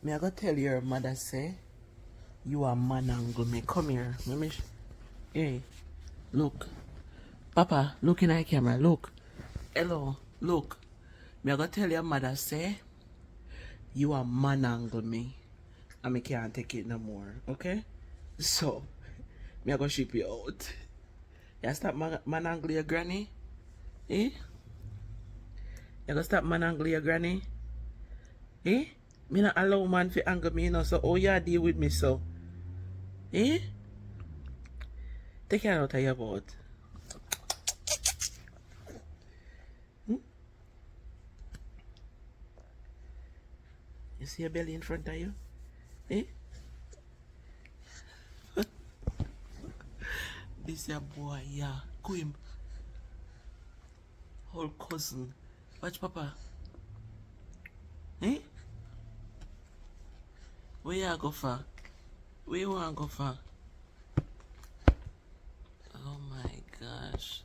Me I go tell your mother say you are man angle me. Come here. Hey, look. Papa, look in the camera. Look. Hello. Look. Me I go tell your mother say you are man angle me. And me can't take it no more. Okay? So me I go ship you out. You stop man angle your granny? Eh? You go stop man angle your granny? Eh? Me not allow man to anger me, you know, so how you deal with me, so? Eh? Take care out of your boat. Hmm? You see your belly in front of you? Eh? This your boy, yeah. Go him. Whole cousin. Watch Papa. Eh? Where you go for? Where you want to go for? Oh my gosh.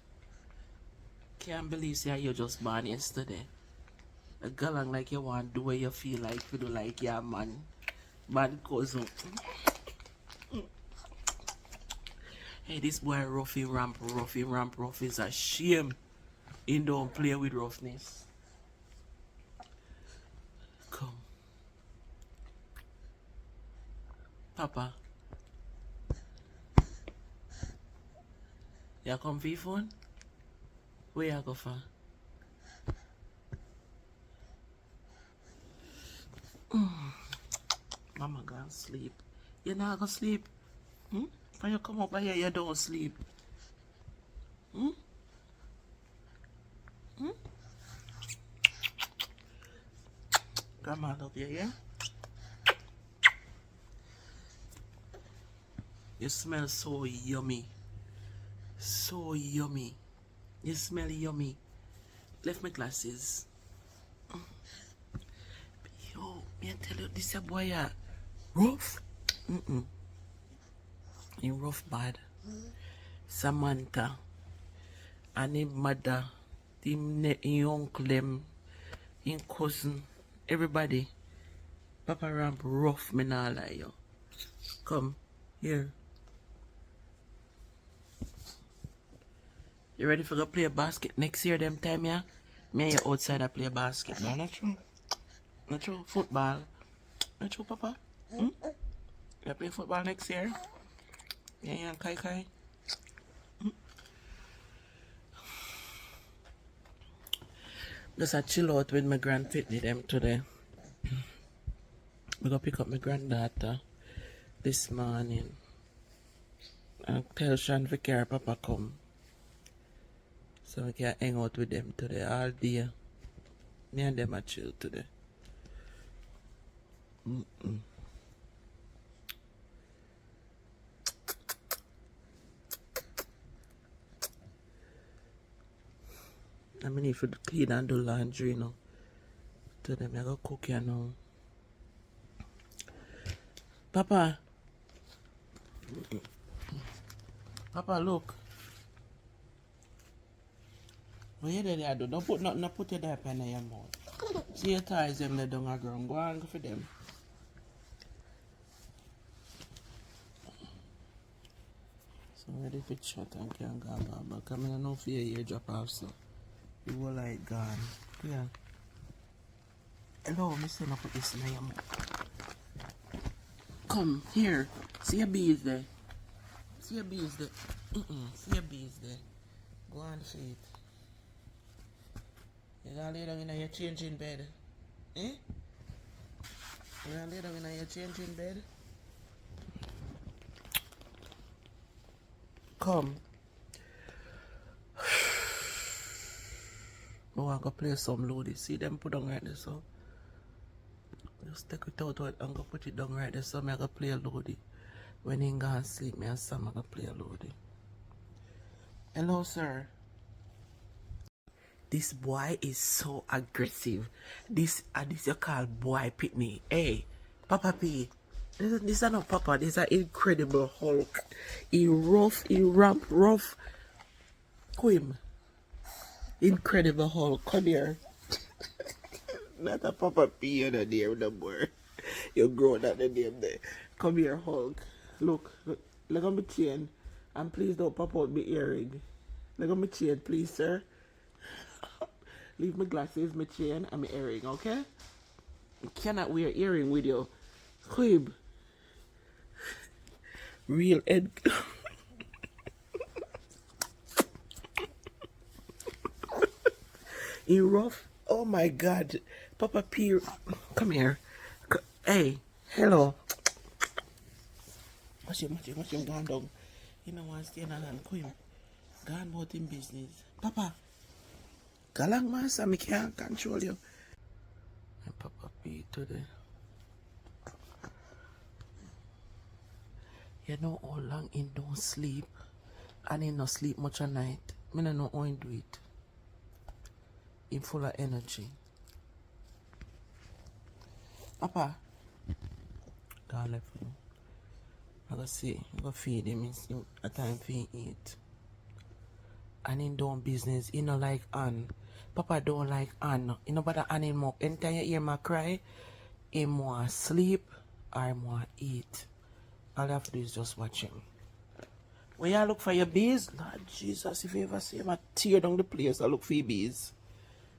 Can't believe say you just born yesterday. A girl like you want to do what you feel like, you do like yeah man. Bad cousin. Hey, this boy roughy ramp is a shame. He don't play with roughness. Come. Papa. You come for your phone? Where you go for? Mama gonna sleep. You not gonna sleep? Hmm? When you come up here, you don't sleep. Hmm? Hmm? Grandma love you, yeah? You smell so yummy. So yummy. You smell yummy. Left my glasses. Yo, me I tell you, this a boy rough. He rough bad. Samantha and his mother, his uncle them, his cousin, everybody. Papa Ramp rough, me nah lie you. Come, here. You ready for go play basket next year them time, yeah? Me and you outside I play basketball, not true? Not true? Football. Not true, Papa? Hmm? You play football next year? Yeah, Kai Kai. Just a chill out with my grand Pitney them today. We go pick up my granddaughter this morning. And tell Sean Vicar Papa come. So we can hang out with them today all day. Me and them are chill today. I mean if you clean and do laundry, you know. Today I go cook you now. Papa. Papa, look. What you there do? Don't put nothing, don't put your diaper in your mouth. See your ties them they down the ground. Go and go for them. So ready for chat and can go back. I mean I know for your ear drop off so. You were like gone. Yeah. Hello, Mr. No put this in your mouth. Come here. See your bees there. See your bees there. See your bees there. Go on feet. You gonna lay down in your changing bed? Eh? You gonna lay down in your changing bed? Come. I want to play some loady. See them put down right there so. Just take it out and go put it down right there so I go play a loady. When he gonna sleep, me and Sam I go play a loady. Hello, sir. This boy is so aggressive. This you call boy Pitney. Hey, Papa P. This is not Papa. This is an incredible Hulk. He rough, he ramp rough. Quim. Incredible Hulk. Come here. Not a Papa P on the dear no more. You grow that the name there. Come here, Hulk. Look. Look at me chain. And please don't pop out my earring. Look at me chain, please, sir. Leave my glasses, my chain, and my earring, okay? You cannot wear earring with you. Quib. Real Ed. You rough? Oh my God. Papa P. Come here. Hey. Hello. Watch him gone down. You know what? Stay in and Quib. Gone about him business. Papa. Galang master, me can't control you. And Papa P today. You know how long he don't sleep. And he not sleep much at night. Me don't know how he do it. He full of energy. Papa. God left him. I go see. I go feed him. It's a time for him eat. And he don't business. He no like Ann. Papa don't like Ann. He no bother Ann him up. Anytime you hear me cry, he want sleep or he want eat. All you have to do is just watch him. When you look for your bees, Lord Jesus, if you ever see him tear down the place, I look for your bees.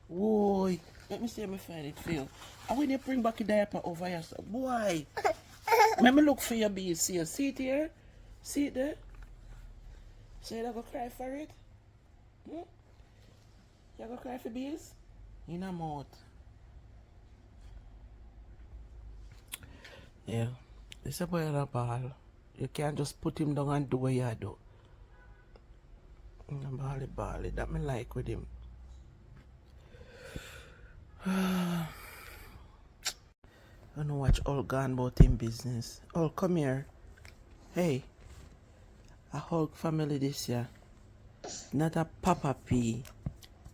Boy, let me see if I find it for you. And when you bring back your diaper over here, so, boy, let me look for your bees. See it here? See it there? So you're going to cry for it? Hmm? You're going to cry for bees? In a mouth. Yeah. This is a boy in a ball. You can't just put him down and do what you do. Ball. That me like with him. I don't watch all gone about him business. Oh, come here. Hey. A Hulk family this year. Not a Papa P.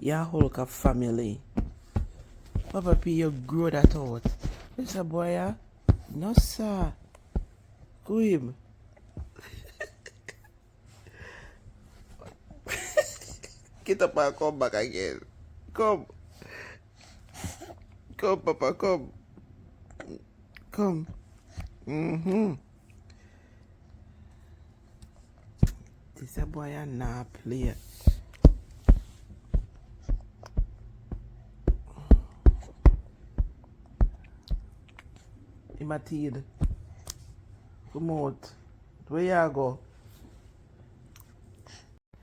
You're a Hulk of family. Papa P, you grow that out. This a boy, yeah? No, sir. Quib. Get up and come back again. Come. Come, Papa, come. Come. This a boy a nah play. Matilde. Come out. Where you go?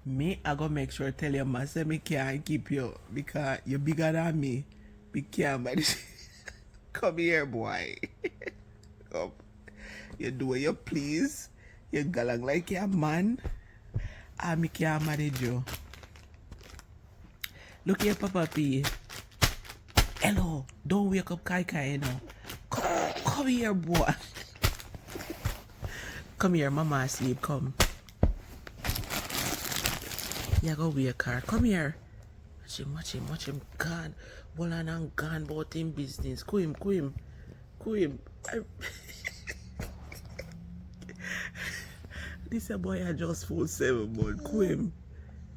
Me, I go make sure tell your man say me can't keep you because you're bigger than me. Me can't manage. Come here, boy. Come. You do what you please. You galang like you're a man. And me can't manage you. Look here, Papa P. Hello. Don't wake up Kai, you know. Come here, boy. Come here, mama asleep, come. Yeah, go wake her. Come here. Watch him. Gone. Well, and gone about him business. Quim. This a boy I just full 7 months. Quim.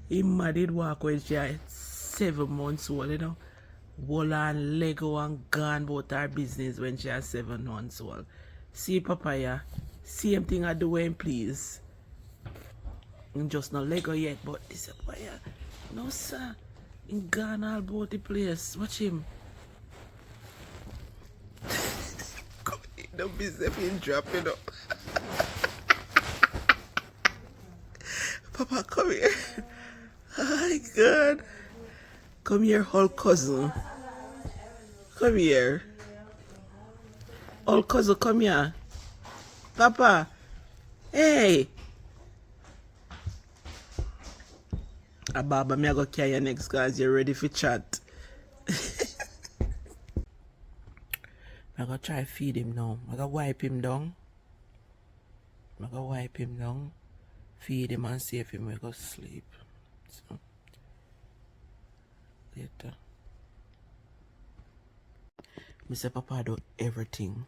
He married walk when she had 7 months old, you know. Wall and Lego and gone about her business when she has 7 months old. See, Papaya, same thing I doing, please. Just not Lego yet, but this is Papaya. No, sir. In gone all about the place. Watch him. Don't be stepping dropping up. Papa, come here. Oh my God. Come here, Hulk cousin. Come here. Hulk cousin, come here. Papa. Hey. Baba, me I go carry you next cause you're ready for chat. I go try feed him now. I go wipe him down. Feed him and see if he may go sleep. So later. Mr. Papa do everything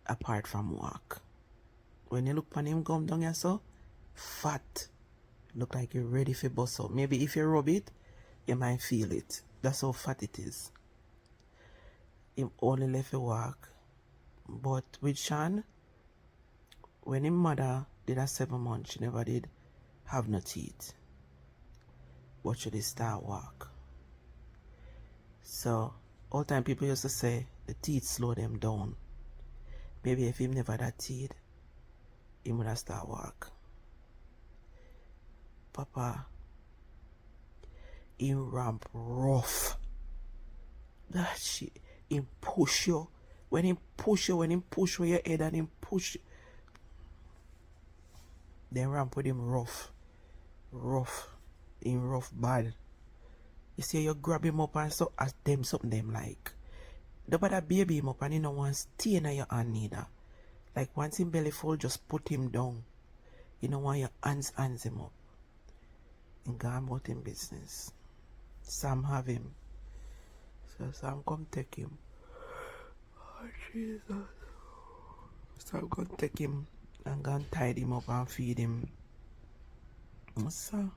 apart from work. When you look on him come down here so fat. Look like you're ready for bust out. Maybe if you rub it, you might feel it. That's how fat it is. Him only left for work But with Sean, when his mother did a 7 months, she never did have no teeth. But she did start walk. So all time people used to say the teeth slow them down. Maybe if him never had teeth, he would have start walk. Papa, he ramp rough. That shit, he push you. When he push you your head and he push you. Then ramp with him rough. In rough bad. You see you grab him up and so as them something them like. The bother baby him up and you don't want to stay in your hand neither. Like once him belly full, just put him down. You don't want your hands him up. And go about him business. Sam have him. So Sam come take him. Oh Jesus. Sam come take him and go and tie him up and feed him. So